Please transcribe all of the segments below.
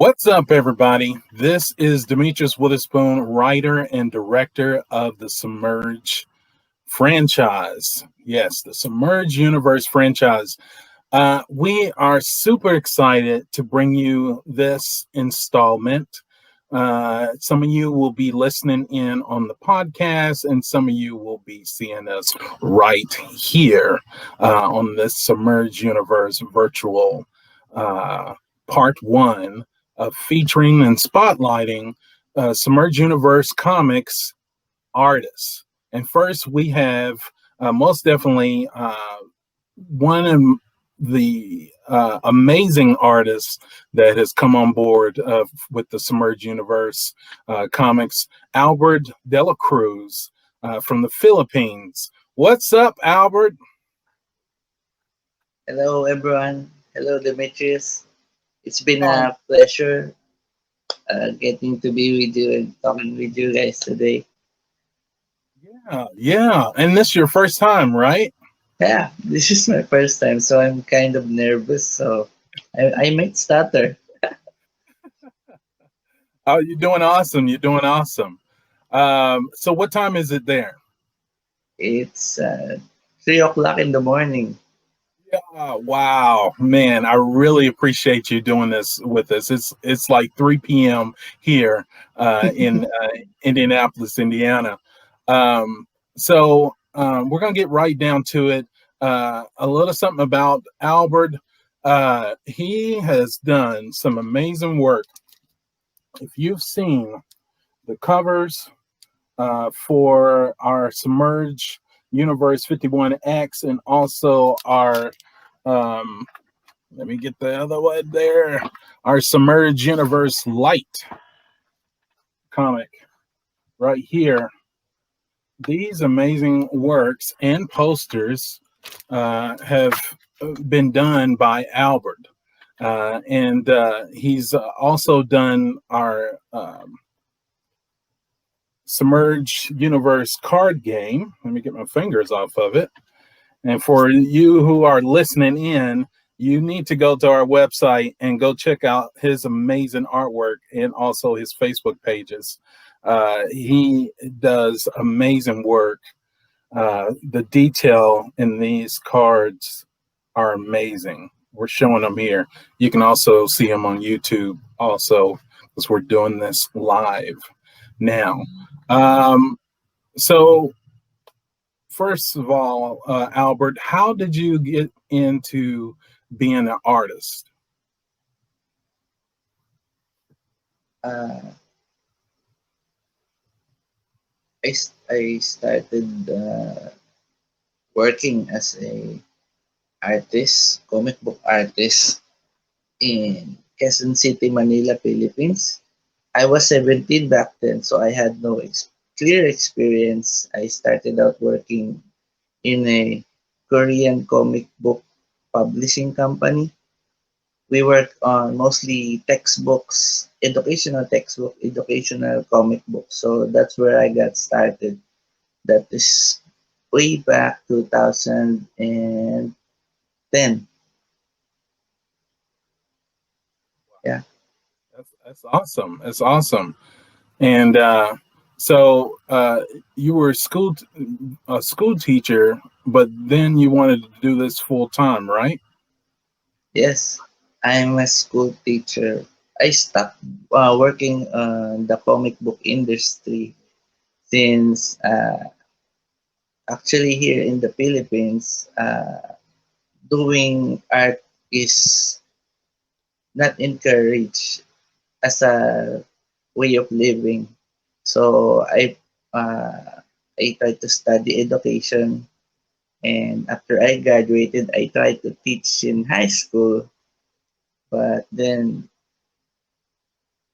What's up, everybody? This is Demetrius Witherspoon, writer and director of the Submerge franchise. Yes, the Submerge Universe franchise. We are super excited to bring you this installment. Some of you will be listening in on the podcast, and some of you will be seeing us right here on this Submerge Universe virtual part one of featuring and spotlighting Submerge Universe Comics artists. And first, we have most definitely one of the amazing artists that has come on board with the Submerge Universe Comics, Albert Dela Cruz from the Philippines. What's up, Albert? Hello, everyone. Hello, Demetrius. It's been a pleasure getting to be with you and talking with you guys today. Yeah. And this is your first time, right? Yeah, this is my first time, so I'm kind of nervous. So I might stutter. Oh, you're doing awesome. You're doing awesome. So what time is it there? It's 3 o'clock in the morning. Yeah, wow, man, I really appreciate you doing this with us. It's like 3 p.m. here in Indianapolis, Indiana. So we're gonna get right down to it. A little something about Albert. He has done some amazing work. If you've seen the covers for our Submerge Universe 51X and also our let me get the other one there. Our Submerge Universe Light comic right here. These amazing works and posters have been done by Albert. And he's also done our Submerge Universe card game. Let me get my fingers off of it. And for you who are listening in, you need to go to our website and go check out his amazing artwork and also his Facebook pages. He does amazing work. The detail in these cards are amazing. We're showing them here. You can also see them on YouTube also because we're doing this live now. So first of all, Albert, how did you get into being an artist? Uh, I started working as a artist, comic book artist in Quezon City, Manila, Philippines. I was 17 back then, so I had no clear experience. I started out working in a Korean comic book publishing company. We work on mostly textbooks, educational comic books. So that's where I got started. That is way back 2010. Yeah. That's awesome. That's awesome. And you were a school teacher, but then you wanted to do this full time, right? Yes, I'm a school teacher. I stopped working on the comic book industry since actually here in the Philippines, doing art is not encouraged as a way of living. So uh, I tried to study education, and after I graduated, I tried to teach in high school, but then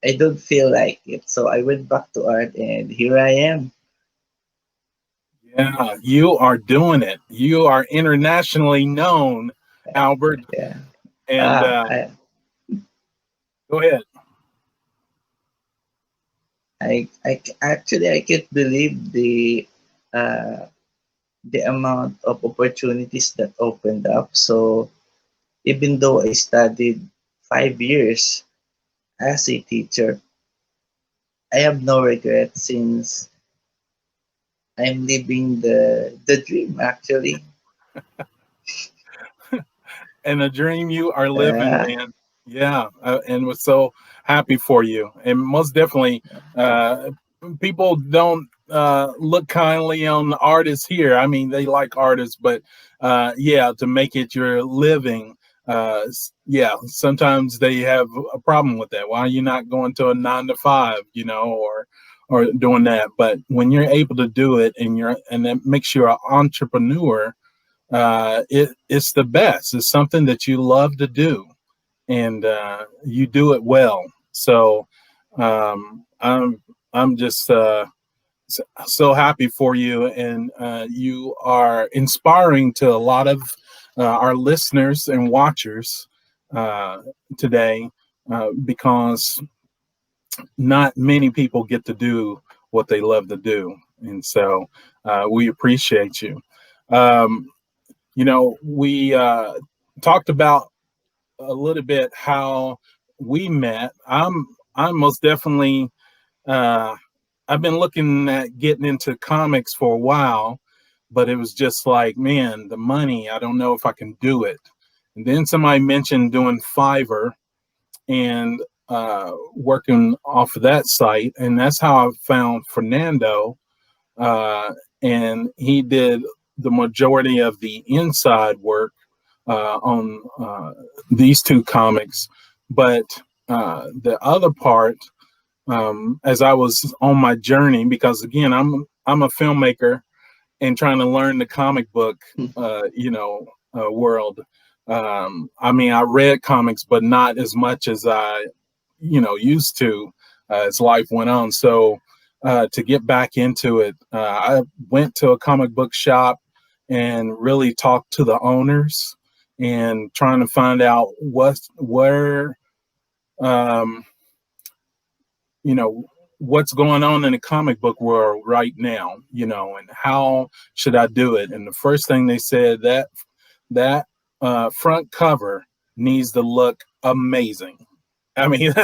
I don't feel like it. So I went back to art, and here I am. Yeah, you are doing it. You are internationally known, Albert. Yeah. And Ah, I, go ahead. actually I can't believe uh, the amount of opportunities that opened up. So even though I studied 5 years, as a teacher, I have no regret since I'm living the dream actually. And a dream you are living, Uh, man. Yeah, and was so happy for you. And most definitely, uh, people don't look kindly on the artists here. I mean, they like artists, but yeah, to make it your living, yeah, sometimes they have a problem with that. Why are you not going to a 9 to 5, or doing that? But when you're able to do it, and that makes you an entrepreneur, it's the best. It's something that you love to do, and you do it well. So I'm just so happy for you, and you are inspiring to a lot of our listeners and watchers uh, today, because not many people get to do what they love to do, and so we appreciate you. Um, we talked about a little bit how we met. I'm most definitely. Uh, I've been looking at getting into comics for a while, but it was just like, man, the money. I don't know if I can do it. And then somebody mentioned doing Fiverr and working off of that site, and that's how I found Fernando, uh, and he did the majority of the inside work on these two comics. But the other part, as I was on my journey, because again, I'm a filmmaker and trying to learn the comic book, world. I mean, I read comics, but not as much as I, used to as life went on. So to get back into it, I went to a comic book shop and really talked to the owners and trying to find out where, um, you know, what's going on in the comic book world right now, and how should I do it? And the first thing they said, that front cover needs to look amazing. I mean,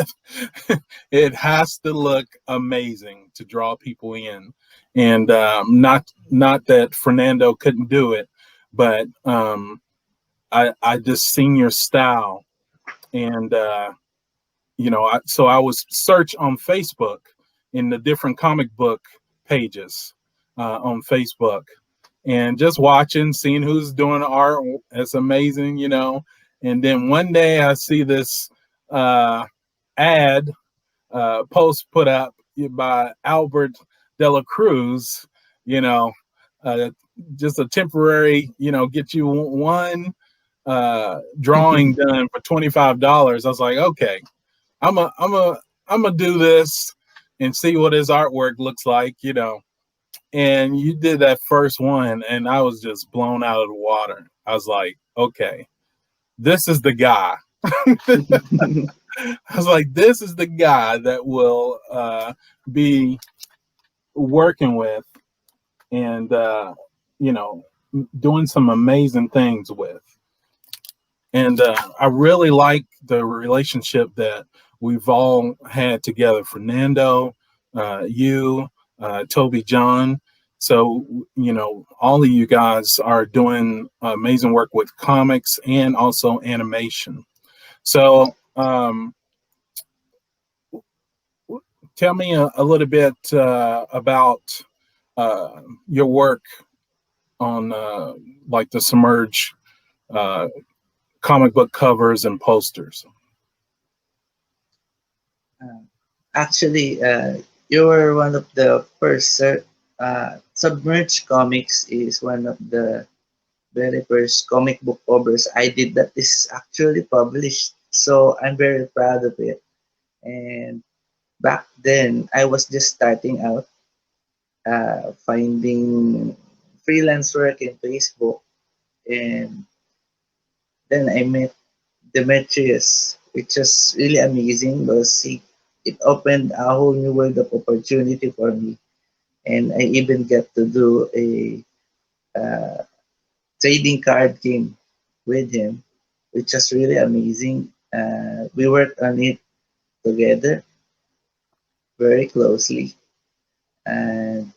it has to look amazing to draw people in, and not that Fernando couldn't do it, but I just seen your style, and so I was search on Facebook in the different comic book pages on Facebook, and just watching, seeing who's doing art. It's amazing, And then one day I see this ad post put up by Albert Dela Cruz, you know, uh, just a temporary, get you one drawing done for $25. I was like, okay, I'm a I'm a I'm gonna do this and see what his artwork looks like. And you did that first one, and I was just blown out of the water. I was like, okay, this is the guy. I was like, this is the guy that will be working with, and you know doing some amazing things with. And I really like the relationship that we've all had together. Fernando, you, Toby John. So, all of you guys are doing amazing work with comics and also animation. So, tell me a little bit about your work on like the Submerge uh, comic book covers and posters. uh, Actually, you were one of the first. Submerged Comics is one of the very first comic book covers I did that is actually published. So I'm very proud of it. And back then, I was just starting out, finding freelance work in Facebook. And then I met Demetrius, which was really amazing because it opened a whole new world of opportunity for me. And I even get to do a trading card game with him, which was really amazing. We worked on it together very closely, and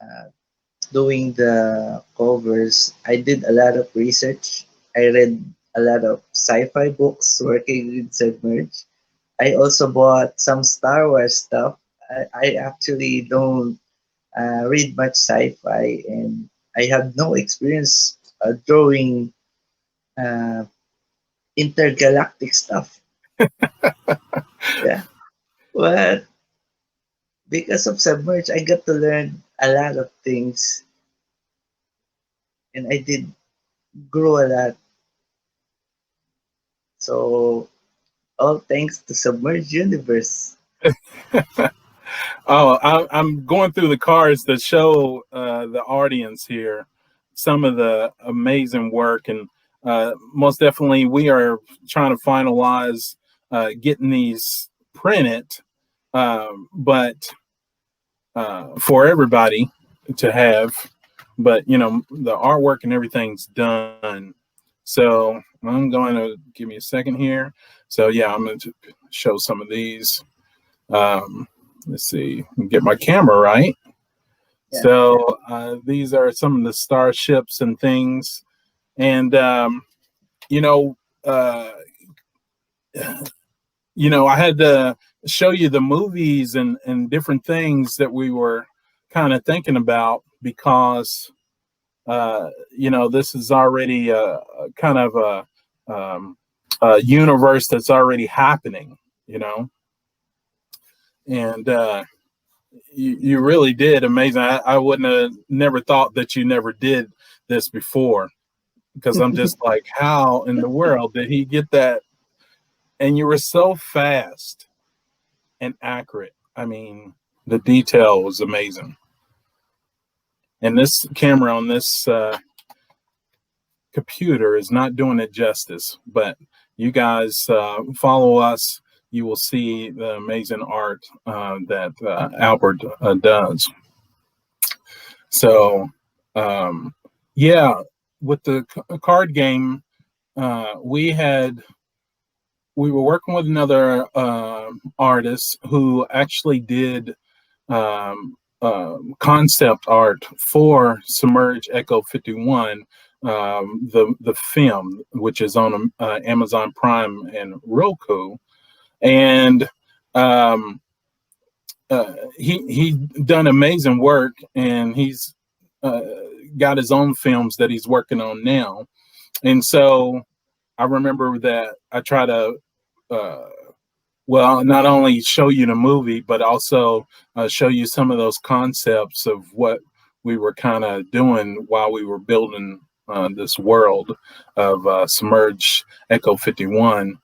uh, doing the covers, I did a lot of research. I read a lot of sci-fi books working with Submerge. I also bought some Star Wars stuff. I actually don't read much sci-fi, and I have no experience drawing uh, intergalactic stuff. Yeah, but because of Submerge, I got to learn a lot of things, and I did grow a lot. So all thanks to Submerge Universe. Oh, I'm going through the cards that show the audience here some of the amazing work, and most definitely we are trying to finalize getting these printed, but for everybody to have. But you know, the artwork and everything's done. So I'm going to give me a second here. So yeah, I'm going to show some of these. Um, let's see, get my camera right. Yeah. So these are some of the starships and things, and you know, uh, I had to show you the movies and different things that we were kind of thinking about because this is already a kind of a universe that's already happening, and you really did amazing. I wouldn't have never thought that you never did this before because I'm just like, how in the world did he get that? And you were so fast and accurate. I mean, the detail was amazing. And this camera on this computer is not doing it justice, but you guys follow us. You will see the amazing art that Albert does. So, yeah, with the card game, we were working with another artist who actually did concept art for Submerge Echo 51, the film, which is on Amazon Prime and Roku, and he done amazing work, and he's got his own films that he's working on now. And so I remember that I try to not only show you the movie, but also show you some of those concepts of what we were kind of doing while we were building this world of Submerge Echo 51.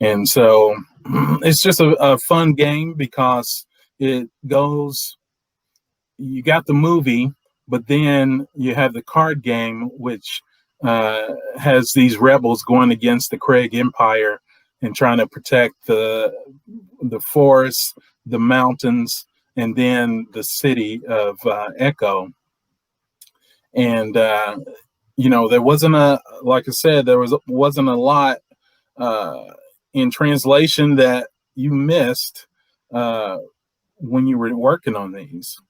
And so it's just a fun game because it goes, you got the movie, but then you have the card game, which has these rebels going against the Craig Empire and trying to protect the forests, the mountains, and then the city of Echo. And there wasn't like I said, wasn't a lot in translation that you missed when you were working on these.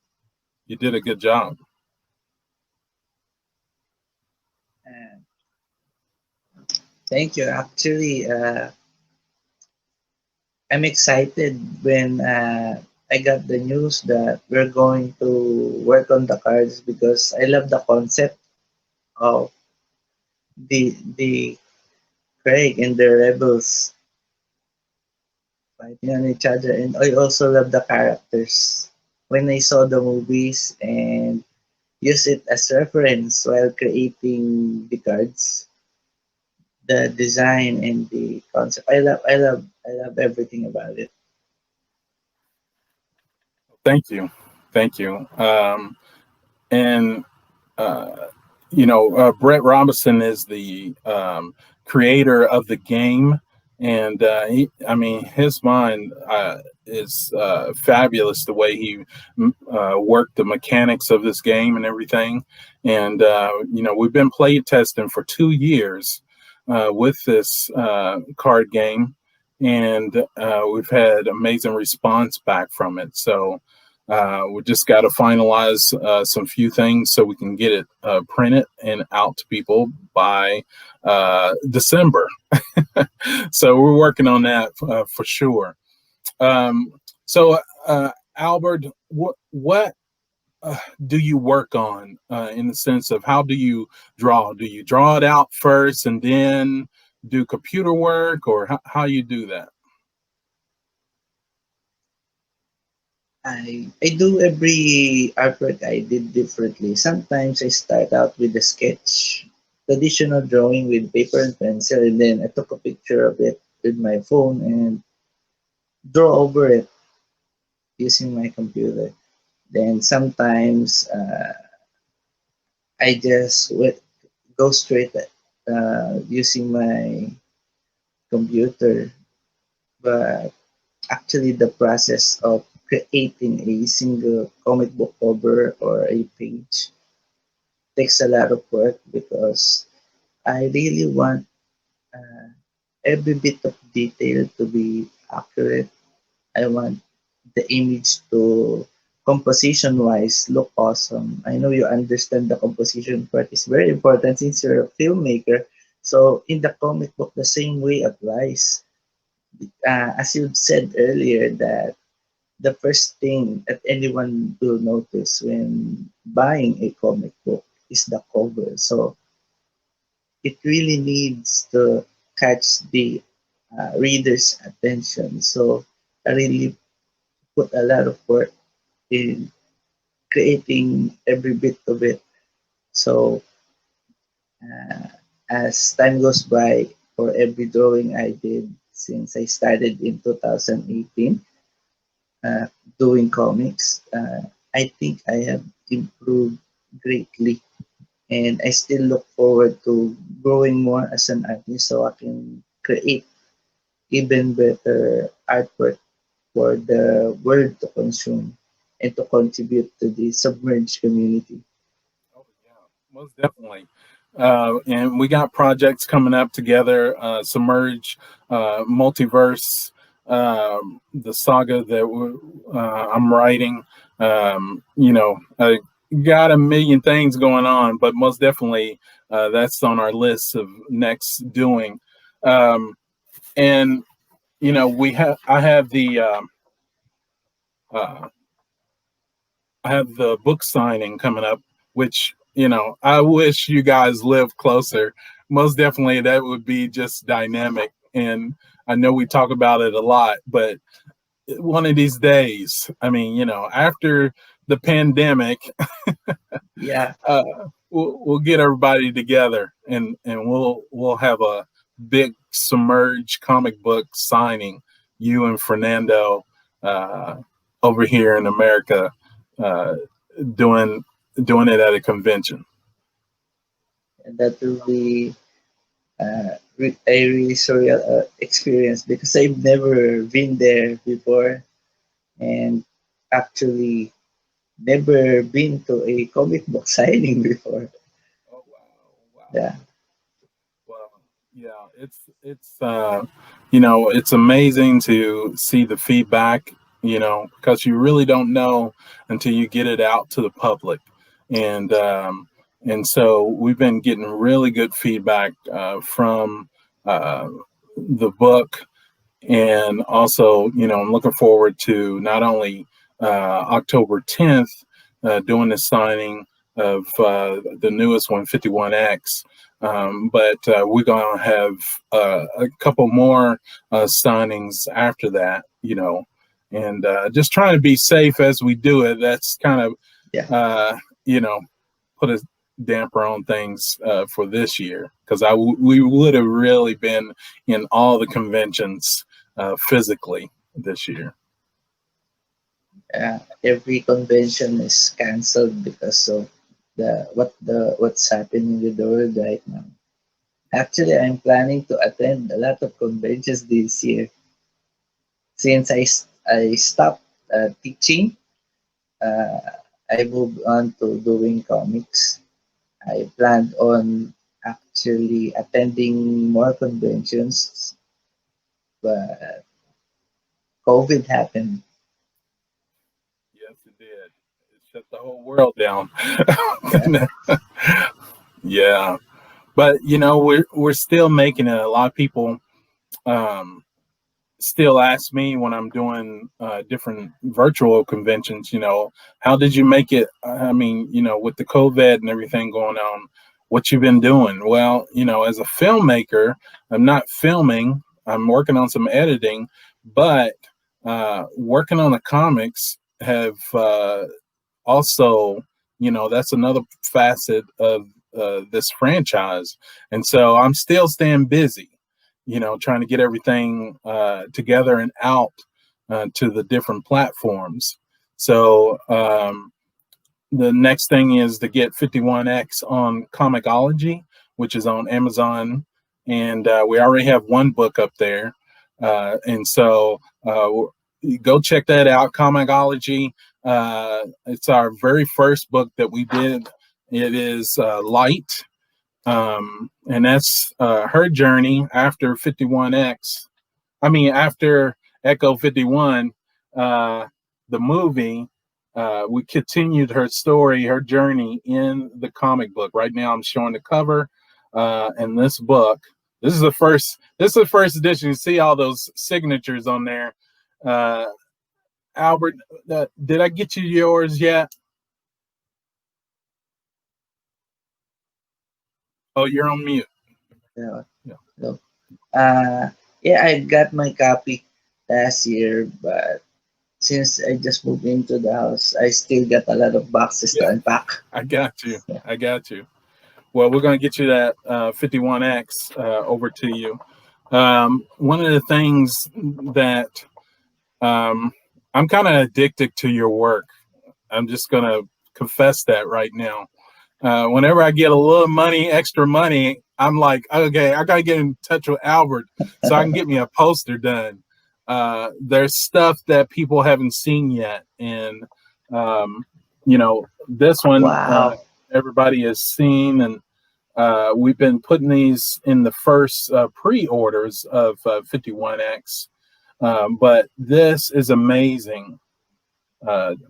You did a good job. Thank you. Actually, I'm excited when I got the news that we're going to work on the cards because I love the concept of the Craig and the rebels fighting on each other, and I also love the characters. When I saw the movies and use it as reference while creating the cards, the design and the concept, I love everything about it. Thank you. And Brett Robinson is the creator of the game, and his mind is fabulous. The way he worked the mechanics of this game and everything, and we've been play testing for 2 years with this card game, and we've had amazing response back from it. So we just got to finalize some few things so we can get it printed and out to people by December. So we're working on that for sure. Um, so, Albert, what do you work on in the sense of how do you draw? Do you draw it out first and then do computer work, or how you do that? I do every artwork I did differently. Sometimes I start out with a sketch, traditional drawing with paper and pencil, and then I took a picture of it with my phone and draw over it using my computer. Then sometimes I just go straight using my computer. But actually, the process of creating a single comic book cover or a page takes a lot of work because I really want uh, every bit of detail to be accurate. I want the image to composition wise look awesome. I know you understand the composition part is very important since you're a filmmaker. So in the comic book, the same way applies. As you said earlier, that the first thing that anyone will notice when buying a comic book is the cover. So it really needs to catch the reader's attention. So I really put a lot of work in creating every bit of it. So uh, as time goes by, for every drawing I did since I started in 2018 uh, doing comics, I think I have improved greatly. And I still look forward to growing more as an artist so I can create even better artwork for the world to consume and to contribute to the submerged community. Oh yeah, most definitely. And we got projects coming up together. Submerge, Multiverse, the saga that I'm writing. I got a million things going on, but most definitely that's on our list of next doing. Um, and we have uh, I have the book signing coming up, which I wish you guys lived closer. Most definitely, that would be just dynamic. And I know we talk about it a lot, but one of these days, I mean, after the pandemic, Yeah, uh, we'll get everybody together and we'll have a big submerged comic book signing. You and Fernando uh, over here in America uh, doing doing it at a convention. and that will be a really surreal experience because I've never been there before and actually never been to a comic book signing before. Oh wow, wow. Yeah, Well, yeah, it's amazing to see the feedback, because you really don't know until you get it out to the public. And so we've been getting really good feedback from uh, the book, and also, I'm looking forward to not only October 10th doing the signing of the newest one, 51X, but we're going to have a couple more signings after that, and just trying to be safe as we do it. That's kind of, yeah, uh, you know, put a damper on things for this year, because we would have really been in all the conventions physically this year. every convention is canceled because of what's happening with the world right now. Actually, I'm planning to attend a lot of conventions this year since I stopped teaching. I moved on to doing comics. I planned on actually attending more conventions, but COVID happened. Yes, it did. It shut the whole world down. Yeah. Yeah, but we're still making it. A lot of people um, still ask me when I'm doing different virtual conventions, how did you make it? I mean, with the COVID and everything going on, what you've been doing? Well, as a filmmaker, I'm not filming. I'm working on some editing, but working on the comics have also, that's another facet of this franchise. And so I'm still staying busy, trying to get everything together and out to the different platforms. So the next thing is to get 51X on Comicology, which is on Amazon. And we already have one book up there. And so go check that out, Comicology. It's our very first book that we did. It is Light. And that's her journey after 51X. I mean, after Echo 51, the movie, we continued her story, her journey in the comic book. Right now, I'm showing the cover, and this book. This is the first. This is the first edition. You see all those signatures on there. Albert, did I get you yours yet? Oh, you're on mute. Yeah. Yeah. So, yeah, I got my copy last year, but since I just moved into the house, I still got a lot of boxes to Yeah, unpack. I got you. Yeah. I got you. Well, we're going to get you that 51X over to you. One of the things that I'm kind of addicted to your work. I'm just going to confess that right now. Whenever I get a little money, extra money, I'm like, okay, I got to get in touch with Albert so I can get me a poster done. There's stuff that people haven't seen yet. And, this one Wow. everybody has seen. And we've been putting these in the first pre-orders of 51X. But this is amazing. I'm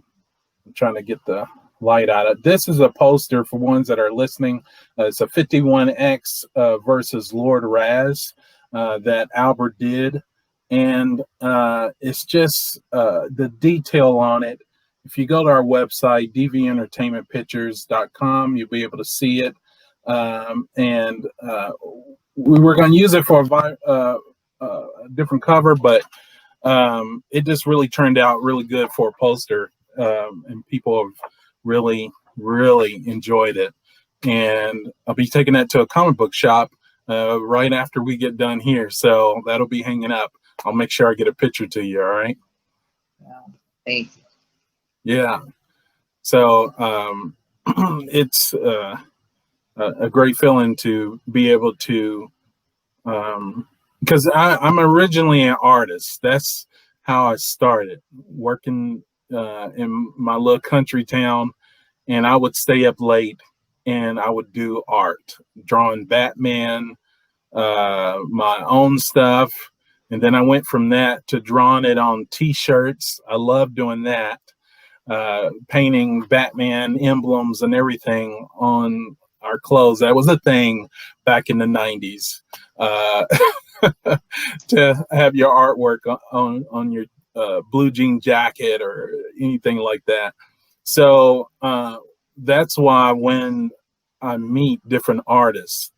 trying to get the light out of it. This is a poster for ones that are listening. It's a 51X versus Lord Raz that Albert did. And it's just the detail on it. If you go to our website, dventertainmentpictures.com, you'll be able to see it. And we were going to use it for a different cover, but it just really turned out really good for a poster, and people have really, really enjoyed it. And I'll be taking that to a comic book shop right after we get done here, so that'll be hanging up. I'll make sure I get a picture to you. All right? Thank you. Yeah. So it's a great feeling to be able to. Because I'm originally an artist. That's how I started working in my little country town, and I would stay up late and I would do art, drawing Batman, my own stuff, and then I went from that to drawing it on T-shirts. I love doing that, painting Batman emblems and everything on our clothes. That was a thing back in the 90s. To have your artwork on your blue jean jacket or anything like that. So that's why when I meet different artists,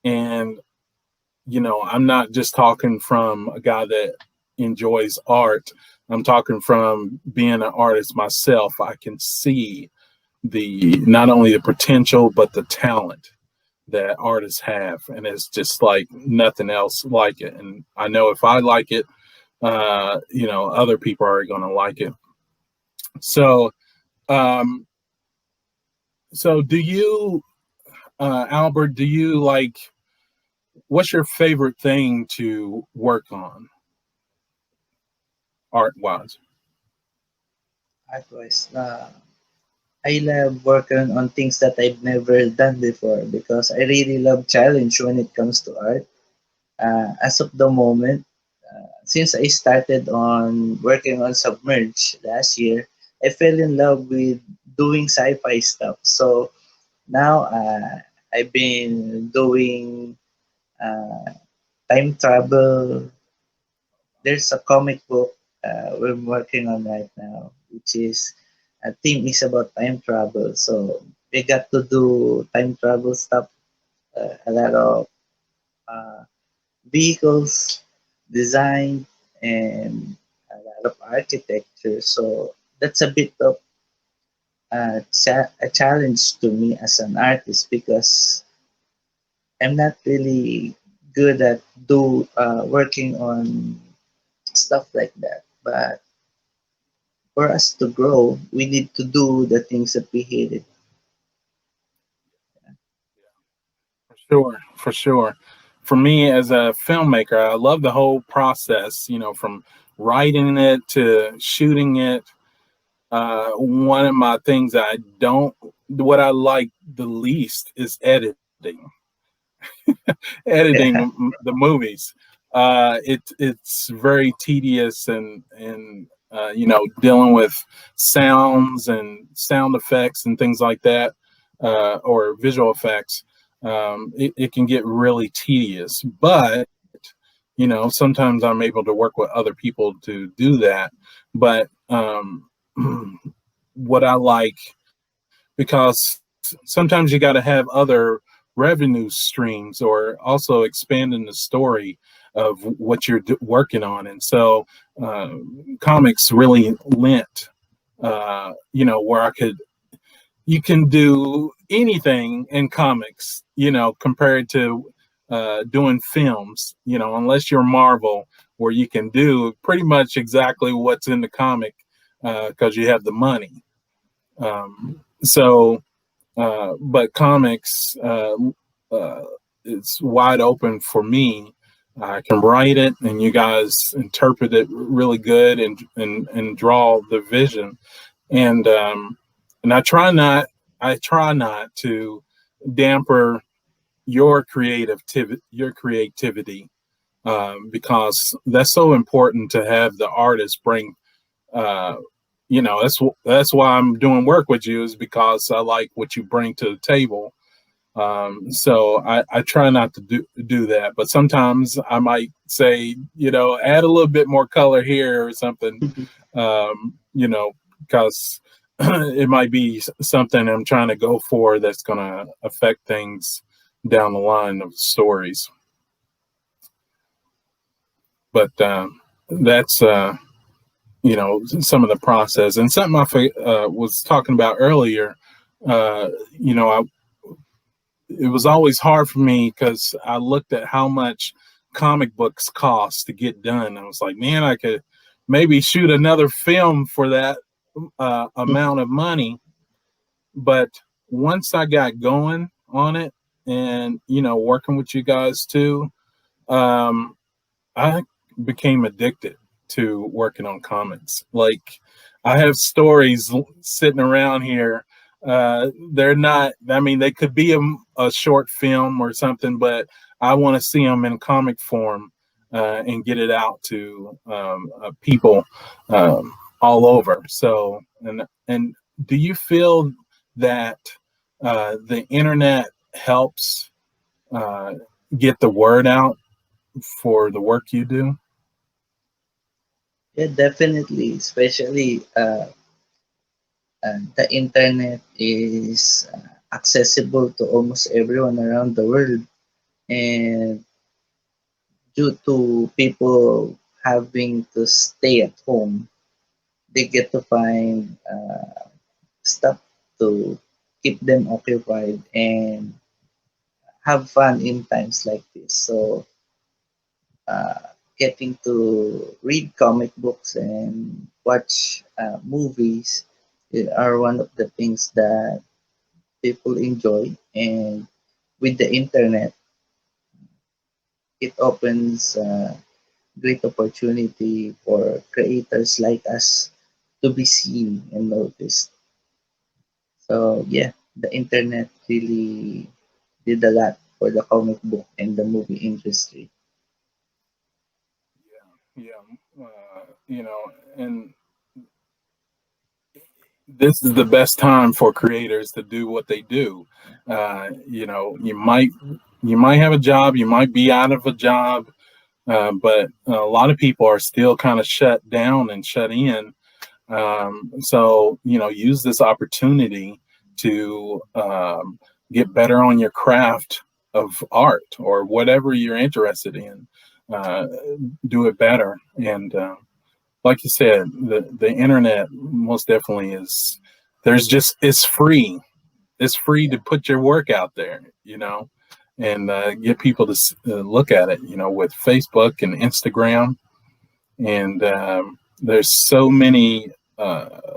and I'm not just talking from a guy that enjoys art. I'm talking from being an artist myself. I can see the not only the potential but the talent that artists have, and it's just like nothing else like it. And I know if I like it, other people are going to like it. So so do you, Albert, do you like, what's your favorite thing to work on art wise? Likewise. I love working on things that I've never done before because I really love challenge when it comes to art. As of the moment, since I started on working on Submerge last year, I fell in love with doing sci-fi stuff. So now I've been doing uh, time travel. There's a comic book we're working on right now, which is a theme is about time travel. So we got to do time travel stuff, a lot of uh, vehicles design and a lot of architecture. So that's a bit of a challenge to me as an artist because I'm not really good at do working on stuff like that. But for us to grow, we need to do the things that we hated. For sure, for sure. For me as a filmmaker, I love the whole process, from writing it to shooting it. One of my things what I like the least is Yeah, editing the movies. It's very tedious and dealing with sounds and sound effects and things like that, or visual effects. It can get really tedious, but sometimes I'm able to work with other people to do that. But what I like, because sometimes you got to have other revenue streams or also expanding the story of what you're working on. And so uh, comics really lent, where you can do anything in comics, compared to doing films, unless you're Marvel, where you can do pretty much exactly what's in the comic because you have the money. But comics, uh, it's wide open for me. I can write it, and you guys interpret it really good and draw the vision. And and I try not to damper your creativity, because that's so important to have the artist bring. Uh, that's why I'm doing work with you, is because I like what you bring to the table. So I try not to do that, but sometimes I might say, add a little bit more color here or something, because it might be something I'm trying to go for that's going to affect things down the line of stories. But that's some of the process, and something I was talking about earlier. Uh, I It was always hard for me because I looked at how much comic books cost to get done. I was like, man, I could maybe shoot another film for that amount of money. But once I got going on it, and working with you guys too, um, I became addicted to working on comics. Like, I have stories sitting around here. They're not, I mean, they could be a short film or something, but I want to see them in comic form, and get it out to people all over. So, and do you feel that the internet helps uh, get the word out for the work you do? yeah, definitely. Especially the internet is accessible to almost everyone around the world, and due to people having to stay at home, they get to find stuff to keep them occupied and have fun in times like this. So, uh, getting to read comic books and watch movies are one of the things that people enjoy. And with the internet, it opens great opportunity for creators like us to be seen and noticed. So yeah, the internet really did a lot for the comic book and the movie industry. Yeah. And this is the best time for creators to do what they do. You might have a job, you might be out of a job, but a lot of people are still kind of shut down and shut in. So use this opportunity to get better on your craft of art or whatever you're interested in. Uh, do it better. And like you said, the internet most definitely is. It's free. It's free Yeah, to put your work out there, and get people to look at it. With Facebook and Instagram, and there's so many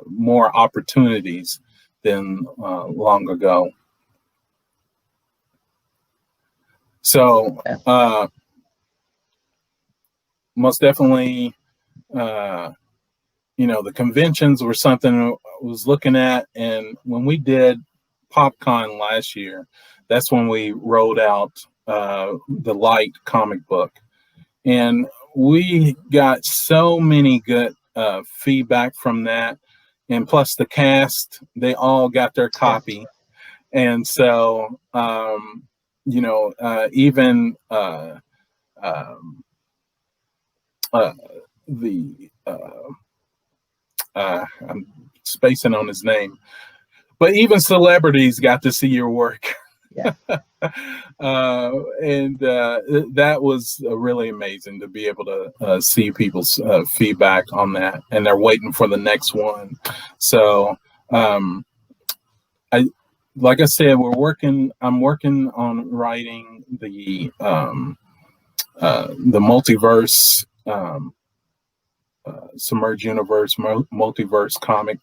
more opportunities than long ago. So yeah, most definitely, uh, the conventions were something I was looking at, and when we did PopCon last year, that's when we rolled out the Light comic book, and we got so many good feedback from that, and plus the cast, they all got their yeah, copy, and so even um, uh, the I'm spacing on his name, but even celebrities got to see your work. yeah, And that was really amazing to be able to see people's feedback on that, and they're waiting for the next one. So, um, I, like I said, I'm working on writing the multiverse, Submerge Universe multiverse comic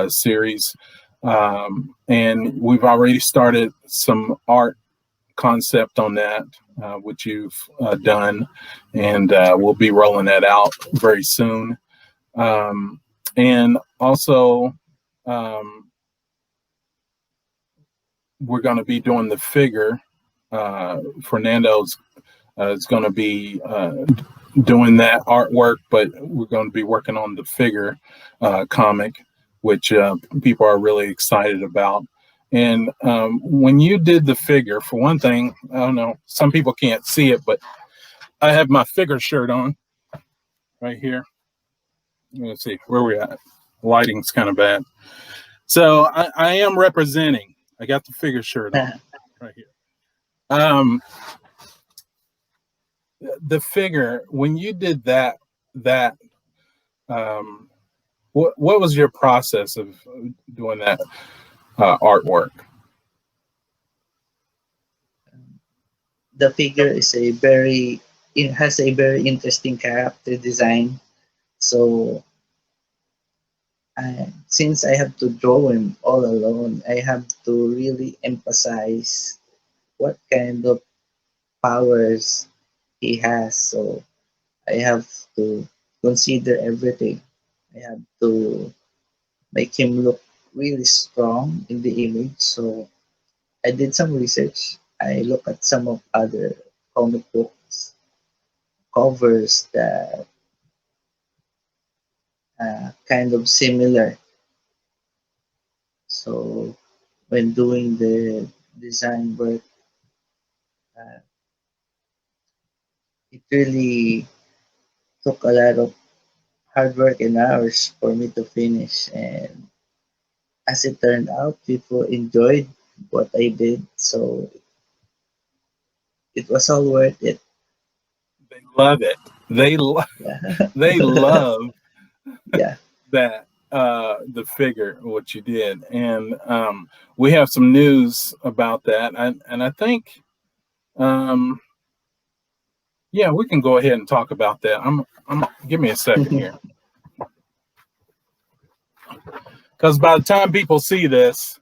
series, and we've already started some art concept on that, which you've done, and we'll be rolling that out very soon. And also, um, we're going to be doing the figure. Fernando's is going to be doing that artwork, but we're going to be working on the figure comic, which people are really excited about. And when you did the figure, for one thing, I don't know, some people can't see it, but I have my figure shirt on right here. Let's see where we at. Lighting's kind of bad. So I am representing. I got the figure shirt on right here. The figure, when you did that um, what was your process of doing that artwork? the figure is a very it has a very interesting character design. So since I have to draw him all alone, I have to really emphasize what kind of powers he has. So I have to consider everything. I have to make him look really strong in the image. So I did some research. I looked at some of other comic books covers that kind of similar. So when doing the design work, uh, it really took a lot of hard work and hours for me to finish. And as it turned out, people enjoyed what I did. So it was all worth it. They love it. Yeah. They love Yeah. that the figure what you did, and we have some news about that, and I think um, yeah, we can go ahead and talk about that. I'm give me a second here, because by the time people see this,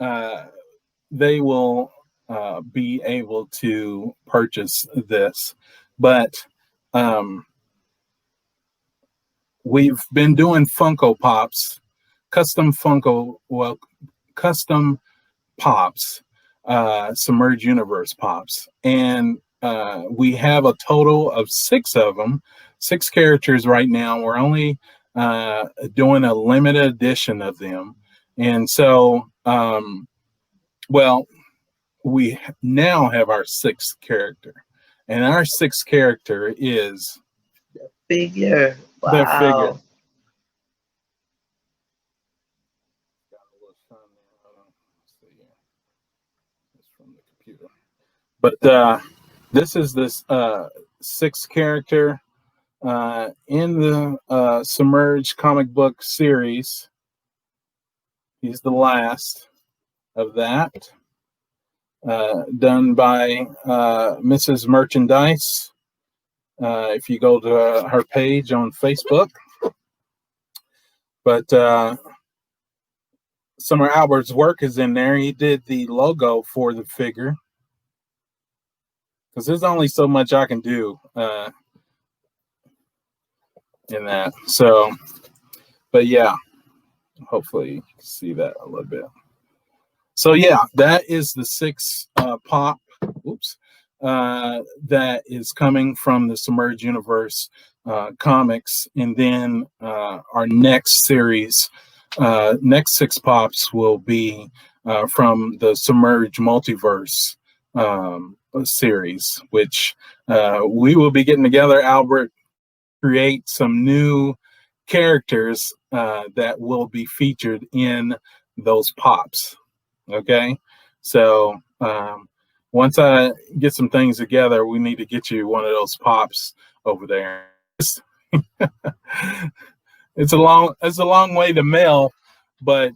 uh, they will be able to purchase this. But um, we've been doing Funko Pops, custom Funko, well, custom pops, Submerge Universe pops, and we have a total of 6 of them, 6 characters right now. We're only doing a limited edition of them, and so well, we now have our 6th character, and our 6th character is Figure. the figure. Wow. From the computer. But this is this 6th character in the Submerged comic book series. He's the last of that, done by Mrs. Merchandise. If you go to her page on Facebook. But Summer Albert's work is in there. He did the logo for the figure. Because there's only so much I can do in that. So, but yeah, hopefully you can see that a little bit. So yeah, that is the 6th pop. Oops. That is coming from the Submerge Universe comics, and then our next series, next 6 pops will be from the Submerge Multiverse series, which we will be getting together, Albert, create some new characters that will be featured in those pops. Okay, so once I get some things together, we need to get you one of those pops over there. It's a long way to mail, but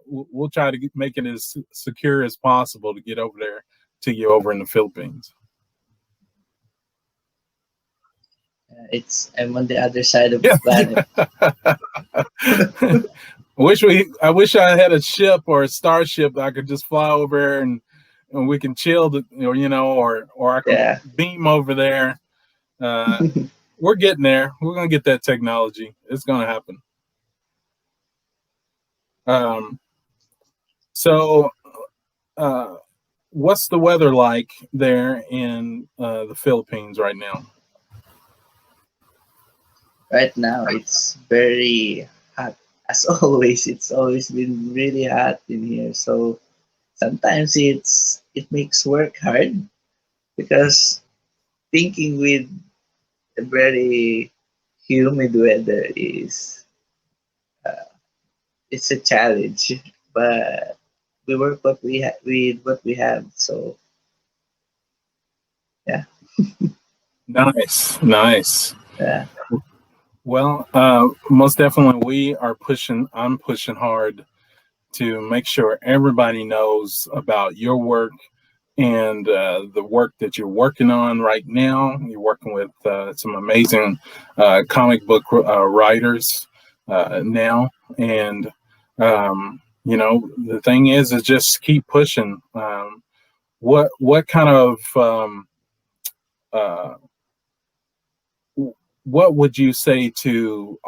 we'll try to make it as secure as possible to get over there to you over in the Philippines. I'm on the other side of the planet. I wish I had a ship or a starship that I could just fly over there and we can chill, or I can beam over there. We're getting there. We're gonna get that technology. It's gonna happen. So, what's the weather like there in the Philippines right now? Right now, it's very hot. As always, it's always been really hot in here. So sometimes it makes work hard because thinking with a very humid weather is it's a challenge. But we work what we with what we have. So yeah. Nice. Yeah. Well, most definitely I'm pushing hard to make sure everybody knows about your work and the work that you're working on right now. You're working with some amazing comic book writers now. And, the thing is just keep pushing. What kind of what would you say to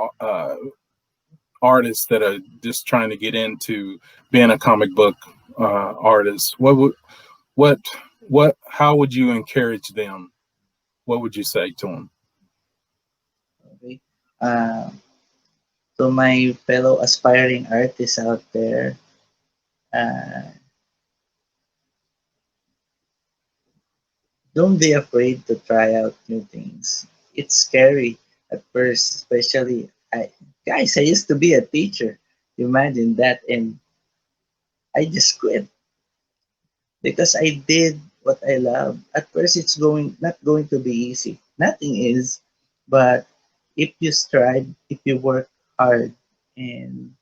artists that are just trying to get into being a comic book artist? How would you encourage them? What would you say to them? Okay. To my fellow aspiring artists out there, don't be afraid to try out new things. It's scary at first, especially I used to be a teacher. Imagine that, and I just quit because I did what I love. At first, it's not going to be easy. Nothing is, but if you strive, if you work hard, and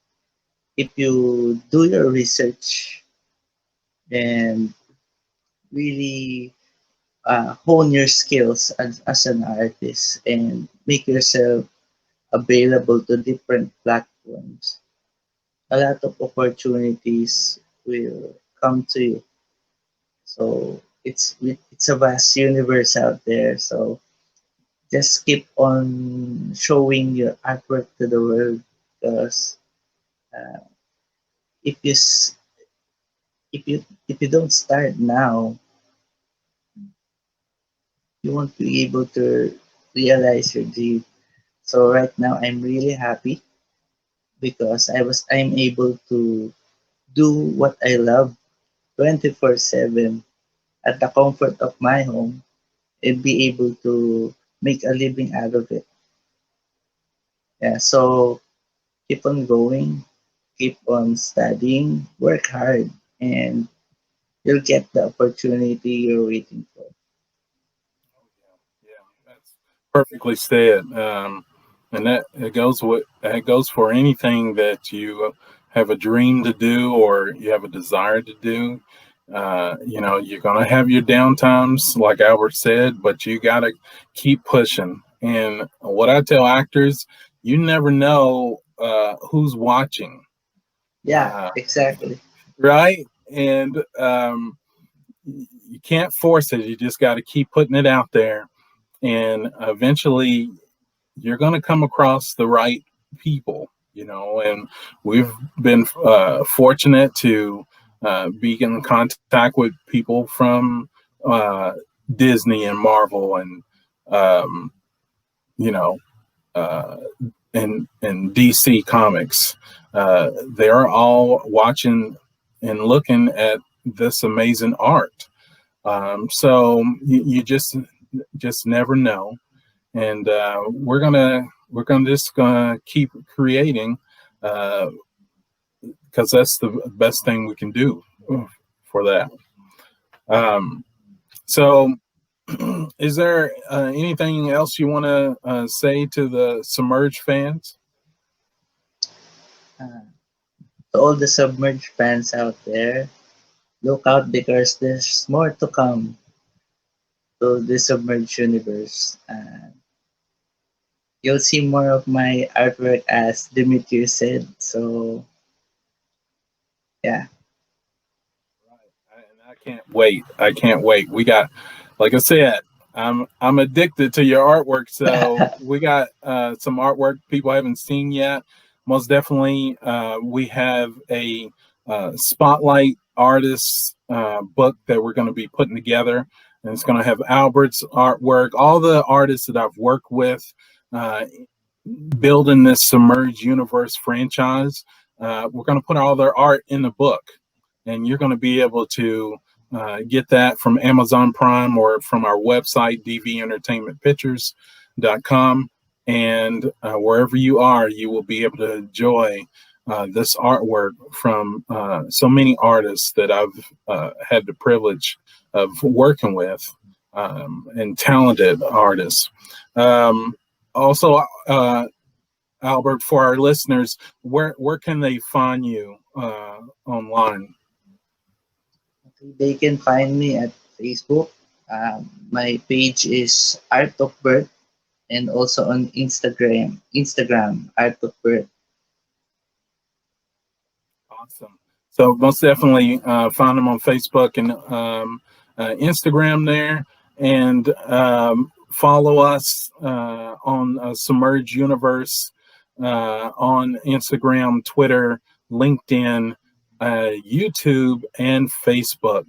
if you do your research and really hone your skills as an artist and make yourself available to different platforms, a lot of opportunities will come to you. So it's a vast universe out there. So just keep on showing your artwork to the world because uh, if you s- if you don't start now, you won't be able to realize your dream. So right now, I'm really happy because I'm able to do what I love 24/7 at the comfort of my home and be able to make a living out of it. Yeah, so keep on going, keep on studying, work hard, and you'll get the opportunity you're waiting for. Yeah, that's perfectly said. And that goes for anything that you have a dream to do or you have a desire to do. You're gonna have your downtimes, like Albert said, but you gotta keep pushing. And what I tell actors, you never know who's watching, Yeah, uh, exactly. right? And you can't force it. You just got to keep putting it out there, and eventually you're going to come across the right people, and we've been fortunate to be in contact with people from uh, Disney and Marvel and um, you know uh, and DC Comics. They're all watching and looking at this amazing art. So you just never know, and we're gonna just gonna keep creating because that's the best thing we can do for that. Um, so, is there anything else you want to say to the Submerge fans? Uh, to all the Submerged fans out there, look out because there's more to come to the Submerged Universe. You'll see more of my artwork as Demetrius said. So, yeah. Right. And I can't wait. I can't wait. We got, like I said, I'm addicted to your artwork. So we got some artwork people haven't seen yet. Most definitely, we have a spotlight artist book that we're going to be putting together, and it's going to have Albert's artwork, all the artists that I've worked with, uh, building this Submerge Universe franchise. We're going to put all their art in the book, and you're going to be able to get that from Amazon Prime or from our website, dventertainmentpictures.com. And wherever you are, you will be able to enjoy this artwork from so many artists that I've had the privilege of working with, and talented artists. Um, Also, Albert, for our listeners, where can they find you online? They can find me at Facebook. My page is Art of Birth and also on Instagram Art of Birth. Awesome. So most definitely find them on Facebook and Instagram there, and follow us on Submerge Universe on Instagram, Twitter, LinkedIn, YouTube, and Facebook.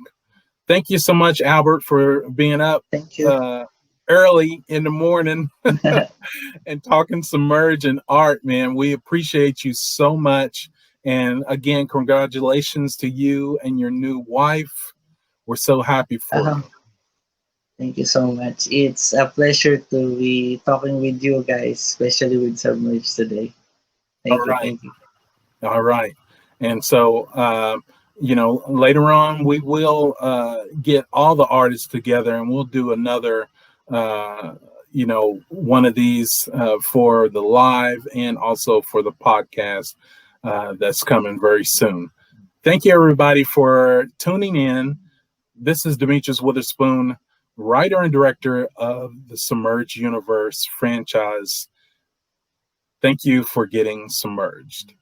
Thank you so much, Albert, for being up Thank you. uh, early in the morning and talking Submerge and art, man. We appreciate you so much. And again, congratulations to you and your new wife. We're so happy for uh, you. Thank you so much. It's a pleasure to be talking with you guys, especially with Submerge today. All Thank you. right. Thank you. All right. And so, later on, we will get all the artists together and we'll do another, one of these for the live and also for the podcast that's coming very soon. Thank you, everybody, for tuning in. This is Demetrius Witherspoon, writer and director of the Submerge Universe franchise. Thank you for getting submerged.